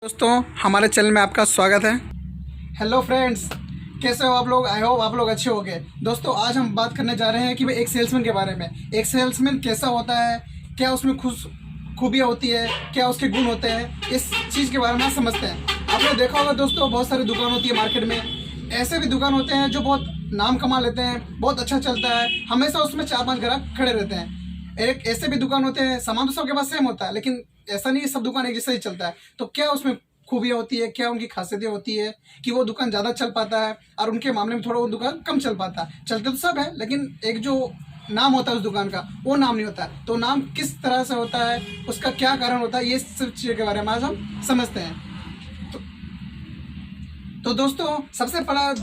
दोस्तों हमारे चैनल में आपका स्वागत है। हेलो फ्रेंड्स, कैसे हो आप लोग? आई होप आप लोग अच्छे होंगे। दोस्तों आज हम बात करने जा रहे हैं कि भाई एक सेल्समैन के बारे में। एक सेल्समैन कैसा होता है, क्या उसमें खूबियाँ होती है, क्या उसके गुण होते हैं, इस चीज़ के बारे में समझते हैं। आपने देखा होगा दोस्तों, बहुत सारी दुकान होती है मार्केट में। ऐसे भी दुकान होते हैं जो बहुत नाम कमा लेते हैं, बहुत अच्छा चलता है, हमेशा उसमें 4-5 ग्राहक खड़े रहते हैं। एक ऐसे भी दुकान होते हैं, सामान तो सबके पास सेम होता है, लेकिन ऐसा नहीं सब दुकान एक जैसा ही चलता है। तो क्या उसमें खूबियाँ होती है, क्या उनकी खासियतें होती है कि वो दुकान ज़्यादा चल पाता है और उनके मामले में थोड़ा वो दुकान कम चल पाता है। चलते तो सब है, लेकिन एक जो नाम होता है उस दुकान का, वो नाम नहीं होता है। तो नाम किस तरह से होता है, उसका क्या कारण होता है, ये सब चीज़ों के बारे में आज हम समझते हैं। तो दोस्तों सबसे बड़ा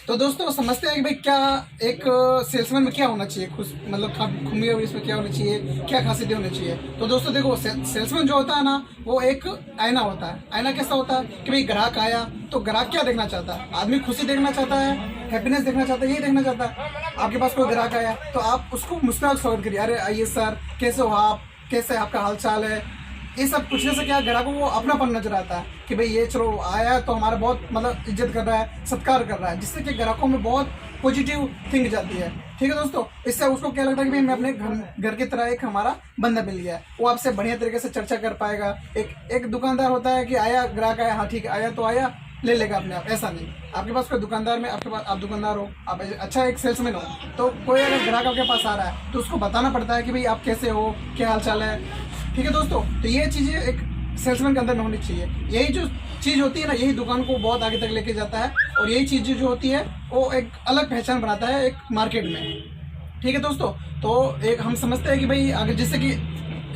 तो दोस्तों समझते हैं कि भाई क्या एक सेल्समैन में क्या होना चाहिए, खुश मतलब खूबियाँ इसमें क्या होनी चाहिए, क्या खासियतें होनी चाहिए। तो दोस्तों देखो, सेल्समैन जो होता है ना, वो एक आईना होता है। आईना कैसा होता है कि भाई ग्राहक आया तो ग्राहक क्या देखना चाहता है? आदमी खुशी देखना चाहता है, हैप्पीनेस देखना चाहता है, यही देखना चाहता है। आपके पास कोई ग्राहक आया तो आप उसको मुस्कुराहट स्वागत करिए, अरे आइए सर, कैसे हो आप, कैसे आपका हाल चाल है। ये सब पूछने से क्या ग्राहकों को अपनापन नजर आता है कि भाई ये चलो आया है तो हमारा बहुत मतलब इज्जत कर रहा है, सत्कार कर रहा है, जिससे कि ग्राहकों में बहुत पॉजिटिव थिंक जाती है। ठीक है दोस्तों, इससे उसको क्या लगता है कि भाई मैं अपने घर की तरह एक हमारा बंदा मिल गया है, वो आपसे बढ़िया तरीके से चर्चा कर पाएगा। एक दुकानदार होता है कि आया ग्राहक आया, हाँ ठीक है आया तो आया, ले लेगा अपने आप, ऐसा नहीं। आपके पास कोई दुकानदार में, आपके पास आप दुकानदार हो, आप अच्छा एक सेल्समैन हो, तो कोई अगर ग्राहक आपके पास आ रहा है तो उसको बताना पड़ता है कि भाई आप कैसे हो, क्या हाल चाल है। ठीक है दोस्तों, तो ये चीज़ें एक सेल्समैन के अंदर में होनी चाहिए। यही जो चीज़ होती है ना, यही दुकान को बहुत आगे तक लेके जाता है, और यही चीज़ जो होती है वो एक अलग पहचान बनाता है एक मार्केट में। ठीक है दोस्तों, तो एक हम समझते हैं कि भाई अगर जैसे कि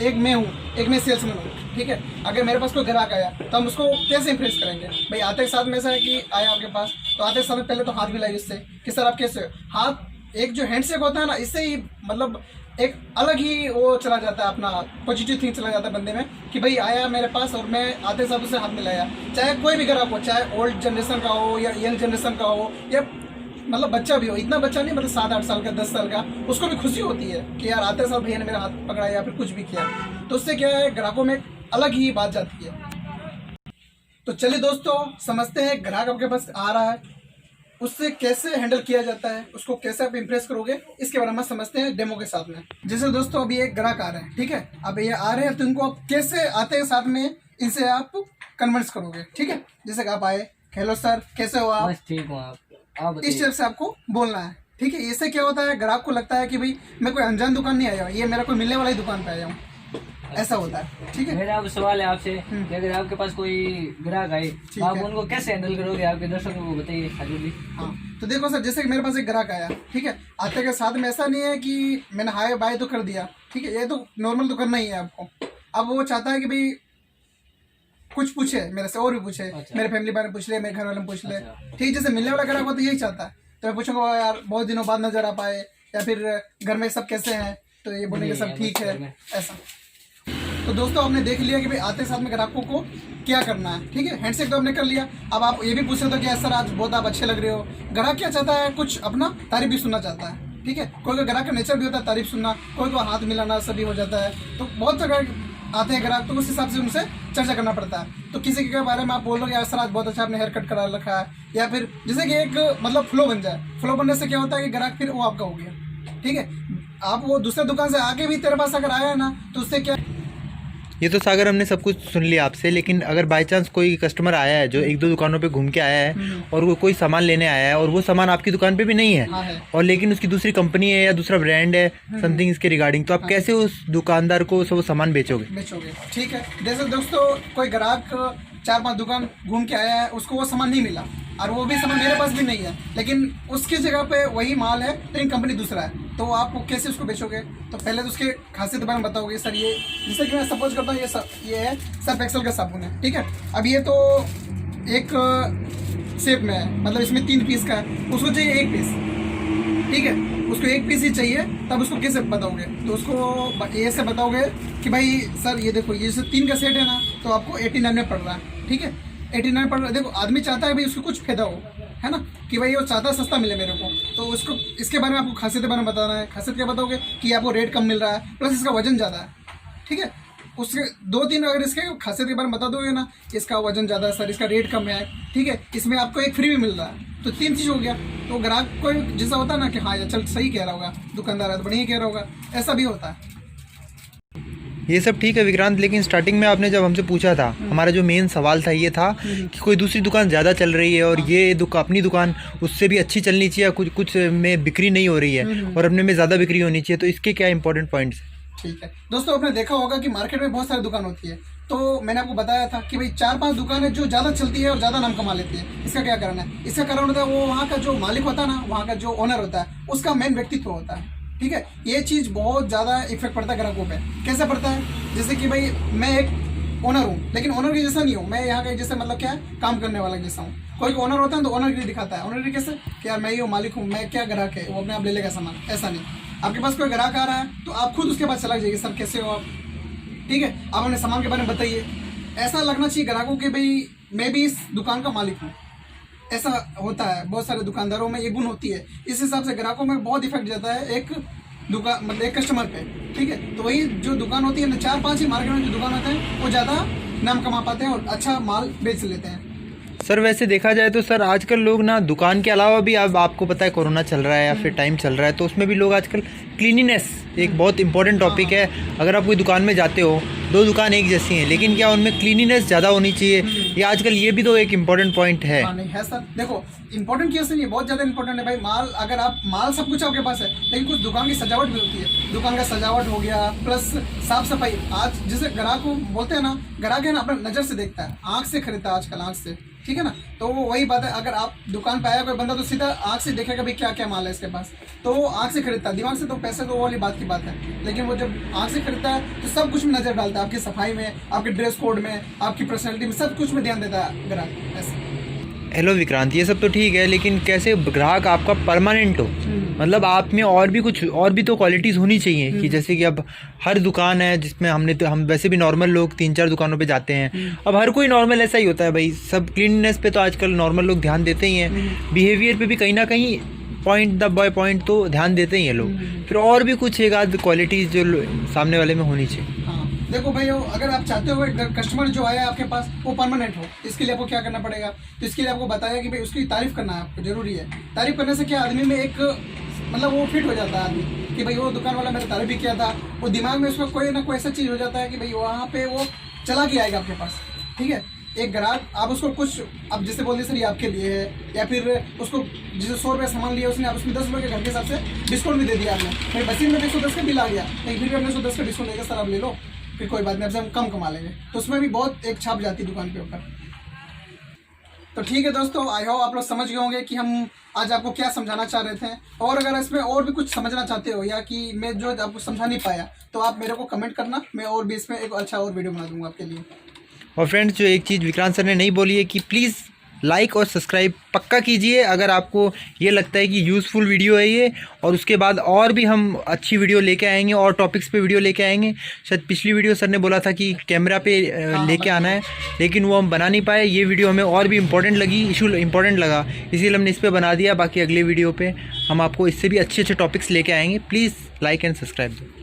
एक मैं सेल्समैन हूँ, ठीक है। अगर मेरे पास कोई ग्राहक आया तो हम उसको कैसे इंप्रेस करेंगे? भाई आते के साथ में ऐसा है कि आया आपके पास तो आते समय पहले तो हाथ मिलाइए उससे कि सर आप कैसे हो। हाथ एक जो हैंडशेक होता है ना, इससे ही मतलब एक अलग ही वो चला जाता है, अपना पॉजिटिव थिंग चला जाता है बंदे में कि भाई आया मेरे पास और मैं आते साथ उससे हाथ मिलाया। चाहे कोई भी ग्राहक हो, चाहे ओल्ड जनरेशन का हो या यंग जनरेशन का हो, या मतलब बच्चा भी हो, इतना बच्चा नहीं, मतलब 7-8 साल का, 10 साल का, उसको भी खुशी होती है कि यार आते साल भैया ने मेरा हाथ पकड़ा या फिर कुछ भी किया। तो उससे क्या है, ग्राहकों में एक अलग ही बात जाती है। तो चलिए दोस्तों समझते हैं, ग्राहक आपके पास आ रहा है, उससे कैसे हैंडल किया जाता है, उसको कैसे आप इंप्रेस करोगे, इसके बारे में समझते हैं डेमो के साथ में। जैसे दोस्तों अभी एक ग्राहक आ रहे हैं, ठीक है। अब ये आ रहे हैं तो इनको आप कैसे आते हैं साथ में इनसे आप कन्वर्स करोगे, ठीक है। जैसे कि आप आए, हेलो सर कैसे हो आप? बस ठीक हूँ। आप इस टाइप से आपको बोलना है, ठीक है। इससे क्या होता है, ग्राहक को लगता है कि भाई मैं कोई अनजान दुकान नहीं आया हूँ, ये मेरा कोई मिलने वाला ही दुकान पे आया हूँ, ऐसा होता है। ठीक है, मेरा अब सवाल है आपसे कि अगर आपके पास कोई ग्राहक आए तो आप उनको कैसे हैंडल करोगे? आपके दर्शकों को बताइए आगे भी। हाँ तो देखो सर, जैसे कि मेरे पास एक ग्राहक आया, ठीक है। आते के साथ में ऐसा नहीं है कि मैंने हाय बाय तो कर दिया, ठीक है, ये तो नॉर्मल तो करना ही है आपको। अब वो चाहता है कि भाई कुछ पूछे मेरे से, और भी पूछे, अच्छा। मेरे फैमिली बारे में पूछ ले, मेरे घर वाले में पूछ ले, अच्छा। ठीक। जैसे मिलने वाला ग्राहक हो तो यही चाहता है, तो मैं पूछूंगा यार बहुत दिनों बाद नजर आ पाए, या फिर घर में सब कैसे हैं, तो ये बोलेंगे सब ठीक है, ऐसा। तो दोस्तों आपने देख लिया कि भाई आते साथ में ग्राहकों को क्या करना है, ठीक है। हैंडशेक तो आपने कर लिया। अब आप ये भी पूछ रहे हो कि सर आज बहुत आप अच्छे लग रहे हो। ग्राहक क्या चाहता है, कुछ अपना तारीफ भी सुनना चाहता है, ठीक है। कोई ग्राहक का नेचर भी होता है तारीफ सुनना, कोई को हाथ मिलाना सभी हो जाता है। तो बहुत जगह आते हैं ग्राहक, तो उस हिसाब से उनसे चर्चा करना पड़ता है। तो किसी के बारे में आप बोल रहे हो यार सर आज बहुत अच्छा आपने हेयर कट करा रखा है, या फिर जैसे कि एक मतलब फ्लो बन जाए। फ्लो बनने से क्या होता है कि ग्राहक फिर वो आपका हो गया, ठीक है। आप वो दूसरे दुकान से आके भी तेरे पास अगर आया है ना, तो उससे क्या, ये तो सागर हमने सब कुछ सुन लिया आपसे, लेकिन अगर बाय चांस कोई कस्टमर आया है जो 1-2 दुकानों पे घूम के आया है और वो कोई सामान लेने आया है और वो सामान आपकी दुकान पे भी नहीं है, हाँ है, और लेकिन उसकी दूसरी कंपनी है या दूसरा ब्रांड है समथिंग इसके रिगार्डिंग, तो आप कैसे उस दुकानदार को वो सामान बेचोगे? ठीक है। जैसे दोस्तों कोई ग्राहक 4-5 दुकान घूम के आया है, उसको वो सामान नहीं मिला, और वो भी सामान मेरे पास भी नहीं है, लेकिन उसकी जगह पे वही माल है लेकिन कंपनी दूसरा है, तो आप कैसे उसको बेचोगे? तो पहले तो उसके खासियत बारे में बताओगे, सर ये जैसे कि मैं सपोज करता हूँ ये है सर्फ एक्सेल का साबुन है, ठीक है। अब ये तो एक शेप में है, मतलब इसमें 3 पीस का है, उसको चाहिए 1 पीस, ठीक है। उसको 1 पीस ही चाहिए, तब उसको कैसे बताओगे? तो उसको ये से बताओगे कि भाई सर ये देखो, ये जैसे 3 का सेट है ना, तो आपको 89 में पड़ रहा है, ठीक है। 89 पड़ रहा है। देखो आदमी चाहता है भाई उसको कुछ फायदा हो, है ना, कि भाई वो चाहता है सस्ता मिले मेरे को, तो उसको इसके बारे में आपको खासियत बारे में बताना है। खासियत क्या बताओगे कि आपको रेट कम मिल रहा है, प्लस इसका वजन ज़्यादा है, ठीक है। उसके 2-3 अगर इसके खासियत के बारे में बता दोगे ना, इसका वजन ज़्यादा है सर, इसका रेट कम है, ठीक है, इसमें आपको एक फ्री भी मिल रहा है, तो 3 चीज़ हो गया। तो ग्राहक को जैसा होता है ना कि हाँ यार चल सही कह रहा होगा, दुकानदार है तो बढ़िया कह रहा होगा, ऐसा भी होता है। ये सब ठीक है विक्रांत, लेकिन स्टार्टिंग में आपने जब हमसे पूछा था, हमारा जो मेन सवाल था ये था कि कोई दूसरी दुकान ज़्यादा चल रही है और ये अपनी दुकान उससे भी अच्छी चलनी चाहिए, कुछ में बिक्री नहीं हो रही है और अपने में ज़्यादा बिक्री होनी चाहिए, तो इसके क्या इंपॉर्टेंट पॉइंट्स? ठीक है दोस्तों, आपने देखा होगा कि मार्केट में बहुत सारी दुकान होती है, तो मैंने आपको बताया था कि भाई 4-5 दुकानें जो ज़्यादा चलती है और ज़्यादा नाम कमा लेती है। इसका क्या कारण है? इसका कारण होता है वो वहाँ का जो मालिक होता है ना, वहाँ का जो ओनर होता है, उसका मेन व्यक्तित्व होता है, ठीक है। ये चीज़ बहुत ज़्यादा इफेक्ट पड़ता है ग्राहकों पे। कैसे पड़ता है? जैसे कि भाई मैं एक ओनर हूँ, लेकिन ओनर के जैसा नहीं हूँ मैं, यहाँ का जैसे मतलब क्या है, काम करने वाला जैसा हूँ। कोई ओनर होता है तो ओनर दिखाता है, ओनर कैसे कि यार मैं ही मालिक हूँ, मैं क्या ग्राहक है वो अपने आप ले लेगा सामान, ऐसा नहीं। आपके पास कोई ग्राहक आ रहा है तो आप खुद उसके पास चला जाइए, सर कैसे हो आप, ठीक है, आप अपने सामान के बारे में बताइए। ऐसा लगना चाहिए ग्राहकों के भाई मैं भी इस दुकान का मालिक हूँ, ऐसा होता है। बहुत सारे दुकानदारों में ये गुण होती है, इस हिसाब से ग्राहकों में बहुत इफेक्ट जाता है एक दुकान मतलब एक कस्टमर पे, ठीक है। तो वही जो दुकान होती है ना, 4-5 ही मार्केट में जो दुकान होते हैं वो ज़्यादा नाम कमा पाते हैं और अच्छा माल बेच लेते हैं। सर वैसे देखा जाए तो सर आजकल लोग ना दुकान के अलावा भी, अब आपको पता है कोरोना चल रहा है या फिर टाइम चल रहा है, तो उसमें भी लोग आजकल क्लीनिनेस एक बहुत इंपॉर्टेंट टॉपिक है। अगर आप कोई दुकान में जाते हो, 2 दुकान एक जैसी हैं, लेकिन क्या उनमें क्लीनिनेस ज़्यादा होनी चाहिए? ये आजकल ये भी तो एक इम्पॉर्टेंट पॉइंट है। हाँ नहीं है सर, देखो इंपॉर्टेंट कैसे नहीं है, बहुत ज़्यादा इंपॉर्टेंट है भाई। माल अगर आप माल सब कुछ आपके पास है, लेकिन कुछ दुकान की सजावट भी होती है। दुकान का सजावट हो गया, प्लस साफ सफाई। आज जैसे ग्राहक को बोलते हैं ना, ग्राहक है ना अपने नज़र से देखता है, आँख से खरीदता है आजकल, आँख से, ठीक है ना। तो वही बात है, अगर आप दुकान पे आया कोई बंदा तो सीधा आँख से देखेगा भाई क्या क्या माल है इसके पास, तो वो आँख से खरीदता है। दिमाग से तो पैसे तो वो वाली बात की बात है, लेकिन वो जब आँख से खरीदता है तो सब कुछ में नज़र डालता है, आपकी सफाई में, आपके ड्रेस कोड में, आपकी पर्सनैलिटी में, सब कुछ में ध्यान देता है ग्राहक। ऐसे हेलो विक्रांत, ये सब तो ठीक है, लेकिन कैसे ग्राहक आपका परमानेंट हो? मतलब आप में और भी तो क्वालिटीज़ होनी चाहिए कि जैसे कि अब हर दुकान है जिसमें हम वैसे भी नॉर्मल लोग 3-4 दुकानों पे जाते हैं। अब हर कोई नॉर्मल ऐसा ही होता है भाई, सब क्लीननेस पे तो आजकल नॉर्मल लोग ध्यान देते ही हैं, बिहेवियर पे भी कहीं ना कहीं पॉइंट द बाय पॉइंट तो ध्यान देते ही हैं लोग। फिर और भी कुछ एक आध क्वालिटीज़ जो सामने वाले में होनी चाहिए। देखो भाई, अगर आप चाहते हो कस्टमर जो आया आपके पास वो परमानेंट हो, इसके लिए आपको क्या करना पड़ेगा? तो इसके लिए आपको बताया कि भाई उसकी तारीफ करना है आपको, जरूरी है। तारीफ करने से क्या आदमी में एक मतलब वो फिट हो जाता है आदमी कि भाई वो दुकान वाला मेरा तारीफ भी किया था, वो दिमाग में उसका कोई ना कोई ऐसा चीज़ हो जाता है कि भाई वहाँ पे वो चला के आएगा आपके पास, ठीक है। एक ग्राहक आप उसको कुछ अब जैसे बोल दिए सर ये आपके लिए है, या फिर उसको जिसे 100 रुपये सामान लिया उसने, आप उसमें 10 रुपये के घर के हिसाब से डिस्काउंट भी दे दिया आपने, भाई बसी में 110 का बिल आ गया, नहीं फिर भी हमने 110 का डिस्काउंट देगा, सर आप ले लो, फिर कोई बात नहीं, अब से हम कम कमा लेंगे, तो उसमें भी बहुत एक छाप जाती है दुकान के ऊपर। तो ठीक है दोस्तों, आई होप आप लोग समझ गए होंगे कि हम आज आपको क्या समझाना चाह रहे थे। और अगर इसमें और भी कुछ समझना चाहते हो या कि मैं जो आपको समझा नहीं पाया, तो आप मेरे को कमेंट करना, मैं और भी इसमें एक अच्छा और वीडियो बना दूंगा आपके लिए। और फ्रेंड्स, जो एक चीज़ विक्रांत सर ने नहीं बोली है कि प्लीज़ लाइक और सब्सक्राइब पक्का कीजिए अगर आपको ये लगता है कि यूज़फुल वीडियो है ये। और उसके बाद और भी हम अच्छी वीडियो लेके आएंगे और टॉपिक्स पे वीडियो लेके आएंगे। शायद पिछली वीडियो सर ने बोला था कि कैमरा पे लेके आना है, लेकिन वो हम बना नहीं पाए। ये वीडियो हमें और भी इम्पोर्टेंट लगी, इशू इम्पोर्टेंट लगा, इसीलिए हमने इस पर बना दिया। बाकी अगले वीडियो पर हम आपको इससे भी अच्छे अच्छे टॉपिक्स लेके आएंगे। प्लीज़ लाइक एंड सब्सक्राइब दो।